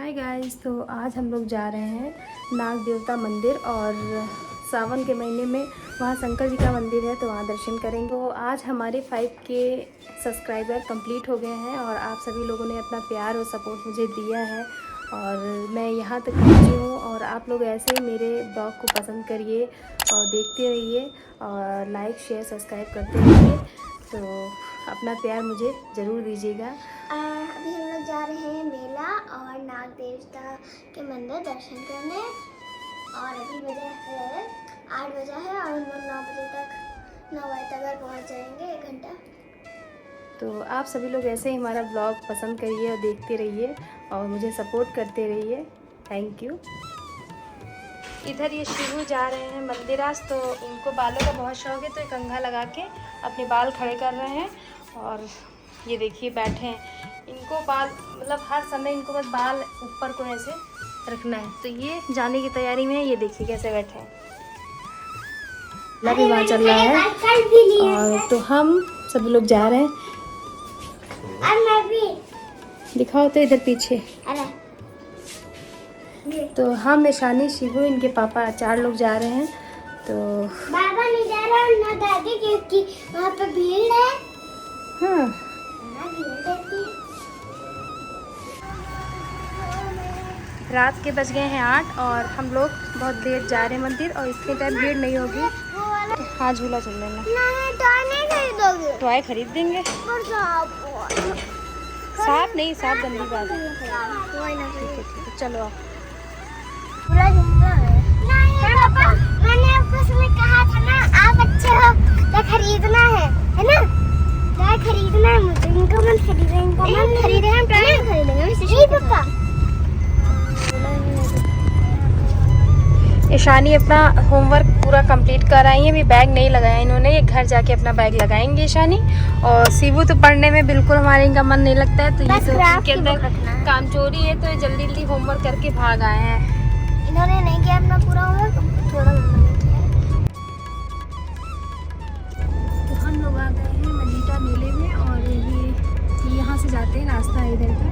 Hi guys, तो आज हम लोग जा रहे हैं नाग देवता मंदिर और सावन के महीने में वहाँ शंकर जी का मंदिर है तो वहाँ दर्शन करेंगे। तो आज हमारे 5K सब्सक्राइबर कंप्लीट हो गए हैं और आप सभी लोगों ने अपना प्यार और सपोर्ट मुझे दिया है और मैं यहाँ तक पहुँची हूँ। और आप लोग ऐसे ही मेरे ब्लॉग को पसंद करिए और देखते रहिए और लाइक शेयर सब्सक्राइब करते रहिए। तो अपना प्यार मुझे ज़रूर दीजिएगा। अभी हम लोग जा रहे हैं मेला और नाग देवता के मंदिर दर्शन करने और अभी बजे है 8 बजा है और हम लोग 9 बजे तक घर पहुंच जाएंगे 1 घंटा। तो आप सभी लोग ऐसे ही हमारा ब्लॉग पसंद करिए और देखते रहिए और मुझे सपोर्ट करते रहिए। Thank you. इधर ये शिवू जा रहे हैं मंदिर आज, तो इनको बालों का बहुत शौक है तो एक कंघा लगा के अपने बाल खड़े कर रहे हैं। और ये देखिए बैठे हैं, इनको बाल मतलब हर समय इनको बस बाल ऊपर को ऐसे रखना है। तो ये जाने की तैयारी में है, ये देखिए कैसे बैठे हैं। विवाह चल रहा है और तो हम सभी लोग जा रहे हैं। दिखाओ तो इधर पीछे। तो हम ईशानी शिवू इनके पापा 4 लोग जा रहे हैं। तो बाबा नहीं जा रहा और ना दादी क्योंकि वहाँ पे भीड़ है। हाँ रात के बज गए हैं 8 और हम लोग बहुत लेट जा रहे हैं मंदिर और इतने टाइम भीड़ नहीं होगी। हाँ झूला चल लेना। नहीं खरीदोगे? टॉय खरीद देंगे। सांप नहीं, सांप गंदी बात है। ठीक है चलो आप। पूरा झूला है। नहीं पापा, मैंने आपको सुबह कहा था ना आप अच्छे हो तो खरीदना है ना? क्या खरीदना है मुझे? इनको मन खरीदेंगे, इनको मन खरीदे हम नहीं खरीदेंगे। नहीं पापा। ईशानी अपना होमवर्क पूरा कंप्लीट कर आई है, अभी बैग नहीं लगाया इन्होंने, ये घर जाके अपना बैग लगाएंगे ईशानी। और शिवू तो पढ़ने में बिल्कुल हमारे इनका मन नहीं लगता है, तो ये तो इनके अंदर काम चोरी है तो ये जल्दी जल्दी होमवर्क करके भाग आए हैं। इन्होंने नहीं किया अपना पूरा होमवर्क, थोड़ा नहीं किया। तो हम लोग आ गए हैं मजीठा मेले में और ये यहाँ से जाते हैं, रास्ता है इधर का।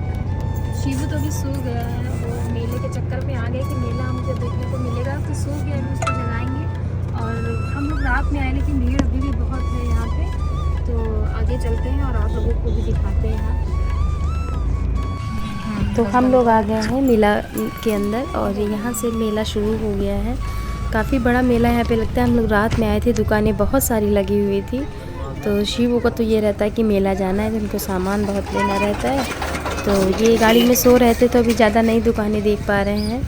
शिवू तो अभी सो गया है, वो मेले के चक्कर में आ गए कि मेला मुझे देखने को मिलेगा, तो सो गया, अभी उसको जगाएंगे। और हम लोग रात में आए लेकिन भीड़ अभी भी बहुत है यहाँ पे, तो आगे चलते हैं और आप लोगों को भी दिखाते हैं यहाँ। तो हम लोग आ गए हैं मेला के अंदर और यहाँ से मेला शुरू हो गया है। काफ़ी बड़ा मेला यहाँ पे लगता है। हम लोग रात में आए थे, दुकानें बहुत सारी लगी हुई थी। तो शिवू को तो ये रहता है कि मेला जाना है, तो उनको सामान बहुत लेना रहता है। तो ये गाड़ी में सो रहे थे तो अभी ज़्यादा नई दुकानें देख पा रहे हैं।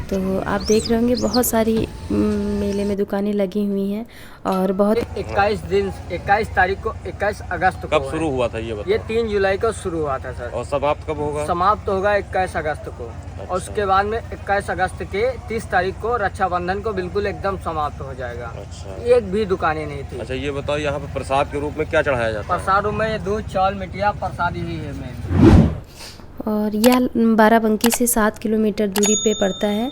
तो आप देख रहे होंगे बहुत सारी मेले में दुकानें लगी हुई हैं और बहुत 21 तारीख को 21 अगस्त को कब शुरू हुआ था ये बताओ? ये 3 जुलाई को शुरू हुआ था सर। और समाप्त कब होगा? समाप्त होगा 21 अगस्त को। और उसके बाद में 21 अगस्त के 30 तारीख को रक्षाबंधन को बिल्कुल एकदम समाप्त हो जाएगा। अच्छा, एक भी दुकानें नहीं थी। अच्छा ये बताओ यहाँ पे प्रसाद के रूप में क्या चढ़ाया जाता है? प्रसाद में दूध चावल मिठिया प्रसाद ही है मेन। और यह बाराबंकी से 7 किलोमीटर दूरी पे पड़ता है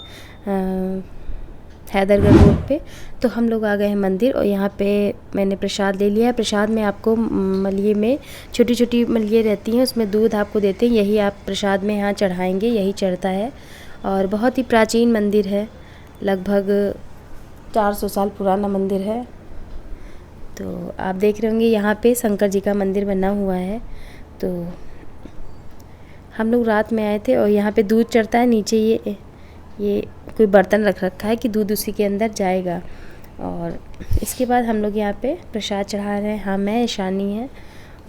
हैदरगढ़ रोड पे। तो हम लोग आ गए हैं मंदिर और यहाँ पे मैंने प्रसाद ले लिया है। प्रसाद में आपको मलिए में छोटी छोटी मलिए रहती हैं, उसमें दूध आपको देते हैं, यही आप प्रसाद में यहाँ चढ़ाएंगे, यही चढ़ता है। और बहुत ही प्राचीन मंदिर है, लगभग 400 साल पुराना मंदिर है। तो आप देख रहे होंगे यहाँ पे शंकर जी का मंदिर बना हुआ है। तो हम लोग रात में आए थे और यहाँ पे दूध चढ़ता है, नीचे ये कोई बर्तन रख रखा है कि दूध उसी के अंदर जाएगा। और इसके बाद हम लोग यहाँ पे प्रसाद चढ़ा रहे हैं। हाँ मैं ईशानी है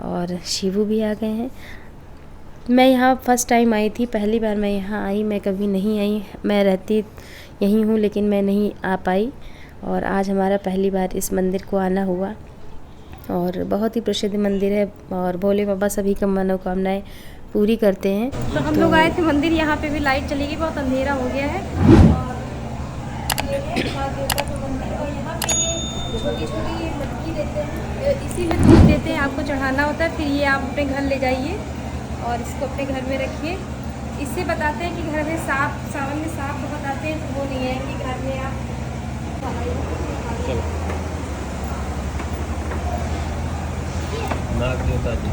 और शिवू भी आ गए हैं। मैं यहाँ फ़र्स्ट टाइम आई थी, पहली बार मैं यहाँ आई, मैं कभी नहीं आई, मैं रहती यहीं हूँ लेकिन मैं नहीं आ पाई। और आज हमारा पहली बार इस मंदिर को आना हुआ और बहुत ही प्रसिद्ध मंदिर है और भोले बाबा सभी का मनोकामनाएं पूरी करते हैं। तो हम लोग आए थे मंदिर, यहाँ पे भी लाइट चलेगी, बहुत अंधेरा हो गया है। और ये है नाग देवता का मंदिर और यहाँ पे ये छोटी छोटी ये मटकी देते हैं, इसी में दूध देते हैं, आपको चढ़ाना होता है, फिर ये आप अपने घर ले जाइए और इसको अपने घर में रखिए। इससे बताते हैं कि घर में सांप, सावन में सांप बहुत आते हैं तो वो नहीं आएंगे घर में। आप नाग देवता जी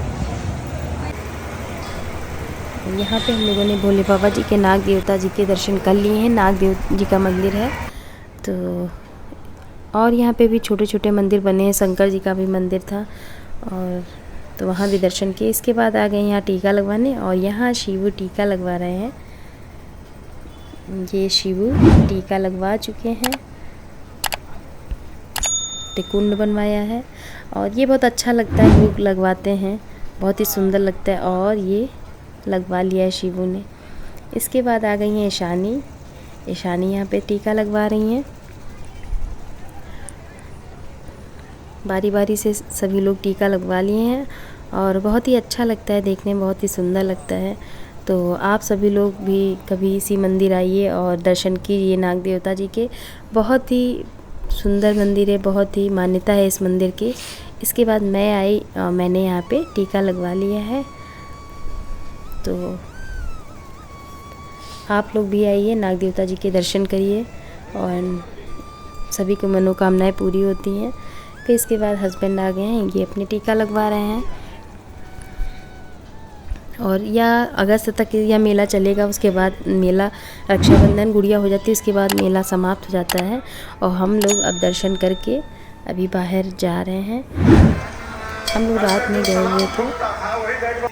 यहाँ पे हम लोगों ने भोले बाबा जी के नाग देवता जी के दर्शन कर लिए हैं। नाग देव जी का मंदिर है तो, और यहाँ पे भी छोटे छोटे मंदिर बने हैं। शंकर जी का भी मंदिर था और तो वहाँ भी दर्शन किए। इसके बाद आ गए यहाँ टीका लगवाने और यहाँ शिवू टीका लगवा रहे हैं। ये शिवू टीका लगवा चुके हैं, कुंड बनवाया है और ये बहुत अच्छा लगता है, लोग लगवाते हैं, बहुत ही सुंदर लगता है और ये लगवा लिया है शिवू ने। इसके बाद आ गई हैं ईशानी। ईशानी यहाँ पे टीका लगवा रही हैं। बारी बारी से सभी लोग टीका लगवा लिए हैं और बहुत ही अच्छा लगता है देखने में, बहुत ही सुंदर लगता है। तो आप सभी लोग भी कभी इसी मंदिर आइए और दर्शन कीजिए नाग देवता जी के। बहुत ही सुंदर मंदिर है, बहुत ही मान्यता है इस मंदिर की। इसके बाद मैं आई और मैंने यहाँ पे टीका लगवा लिया है। तो आप लोग भी आइए, नाग देवता जी के दर्शन करिए और सभी की मनोकामनाएं पूरी होती हैं। फिर इसके बाद हस्बैंड आ गए हैं, ये अपने टीका लगवा रहे हैं और या अगस्त तक यह मेला चलेगा। उसके बाद मेला रक्षाबंधन गुड़िया हो जाती है, उसके बाद मेला समाप्त हो जाता है और हम लोग अब दर्शन करके अभी बाहर जा रहे हैं। हम लोग रात में गए हुए थे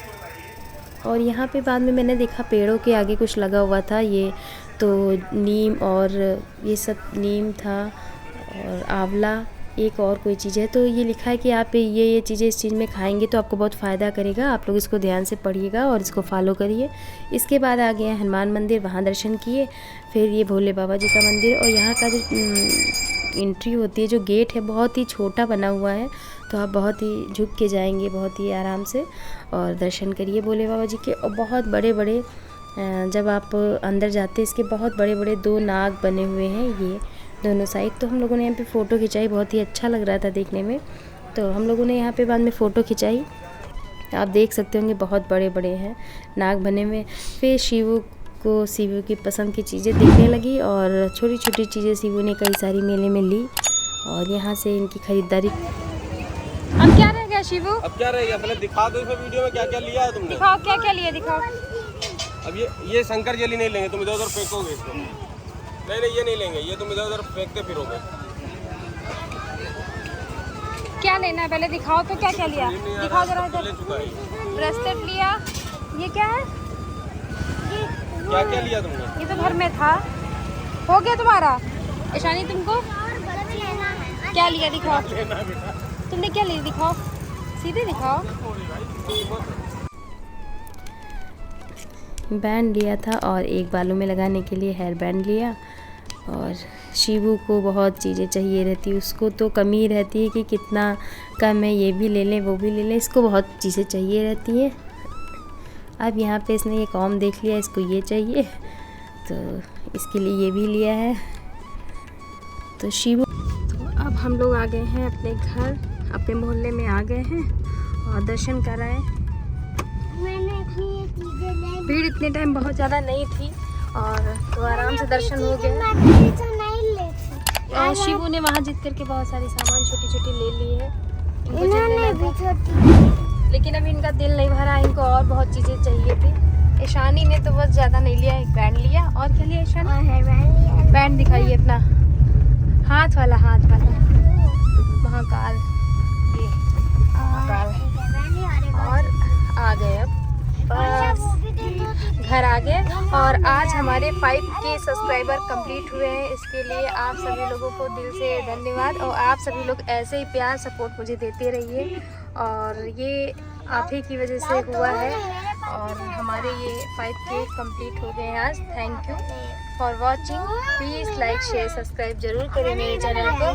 और यहाँ पे बाद में मैंने देखा पेड़ों के आगे कुछ लगा हुआ था, ये तो नीम और ये सब नीम था और आंवला, एक और कोई चीज़ है। तो ये लिखा है कि आप ये चीज़ें इस चीज़ में खाएंगे तो आपको बहुत फ़ायदा करेगा। आप लोग इसको ध्यान से पढ़िएगा और इसको फॉलो करिए। इसके बाद आ गए हनुमान मंदिर, वहाँ दर्शन किए। फिर ये भोले बाबा जी का मंदिर और यहाँ का जो एंट्री होती है, जो गेट है, बहुत ही छोटा बना हुआ है तो आप बहुत ही झुक के जाएंगे, बहुत ही आराम से और दर्शन करिए भोले बाबा जी के। और बहुत बड़े बड़े, जब आप अंदर जाते इसके बहुत बड़े बड़े 2 नाग बने हुए हैं ये दोनों साइड। तो हम लोगों ने यहाँ पे फ़ोटो खिंचाई, बहुत ही अच्छा लग रहा था देखने में। तो हम लोगों ने यहाँ पे बाद में फ़ोटो खिंचाई। आप देख सकते होंगे बहुत बड़े बड़े हैं नाग बने हुए। फिर शिवू की पसंद की चीज़ें दिखने लगी और छोटी छोटी चीज़ें शिवू ने कई सारी मेले में ली और यहाँ से इनकी खरीदारी। अब क्या रह गया शिवू? अब क्या रह गया, पहले दिखा दो इसमें वीडियो में क्या क्या लिया है तुमने। दिखाओ क्या क्या लिया, दिखाओ। अब ये शंकर जली नहीं लेंगे, तुम इधर उधर फेंकोगे इसको। नहीं ये नहीं लेंगे, ये तुम इधर उधर फेंकते फिरोगे। क्या लेना है पहले दिखाओ तो, क्या क्या लिया दिखाओ जरा इधर। ब्रेसलेट लिया, ये क्या है? क्या क्या लिया तुमने? ये तो घर में था, हो गया तुम्हारा। ईशानी तुमको क्या लिया दिखाओ, तुमने क्या लिया दिखाओ, सीधे दिखाओ। बैंड लिया था और एक बालों में लगाने के लिए हेयर बैंड लिया। और शिवू को बहुत चीज़ें चाहिए रहती है, उसको तो कमी रहती है कि कितना कम है, ये भी ले लें वो भी ले लें, इसको बहुत चीज़ें चाहिए रहती हैं। अब यहाँ पे इसने ये कॉम देख लिया, इसको ये चाहिए तो इसके लिए ये भी लिया है। तो शिवू, तो अब हम लोग आ गए हैं अपने घर, अपने मोहल्ले में आ गए हैं और दर्शन कर रहे हैं। भीड़ इतने टाइम बहुत ज़्यादा नहीं थी और तो आराम से दर्शन हो गया। और शिवू ने वहाँ जीत करके बहुत सारे सामान छोटी छोटी ले लिए हैं, लेकिन अभी इनका दिल नहीं भरा, इनको और बहुत चीज़ें चाहिए थी। ईशानी ने तो बस ज़्यादा नहीं लिया, एक बैंड लिया। और क्या लिया ईशानी? बैंड दिखाइए अपना, हाथ वाला महाकाल, ये महाकाल। और आ गए अब बस घर आ गए और आज हमारे 5K सब्सक्राइबर कंप्लीट हुए हैं। इसके लिए आप सभी लोगों को दिल से धन्यवाद और आप सभी लोग ऐसे ही प्यार सपोर्ट मुझे देते रहिए। और ये आप ही की वजह से हुआ है और हमारे ये 5K कंप्लीट हो गए आज। Thank you for watching. Please like share subscribe जरूर करें मेरे चैनल को।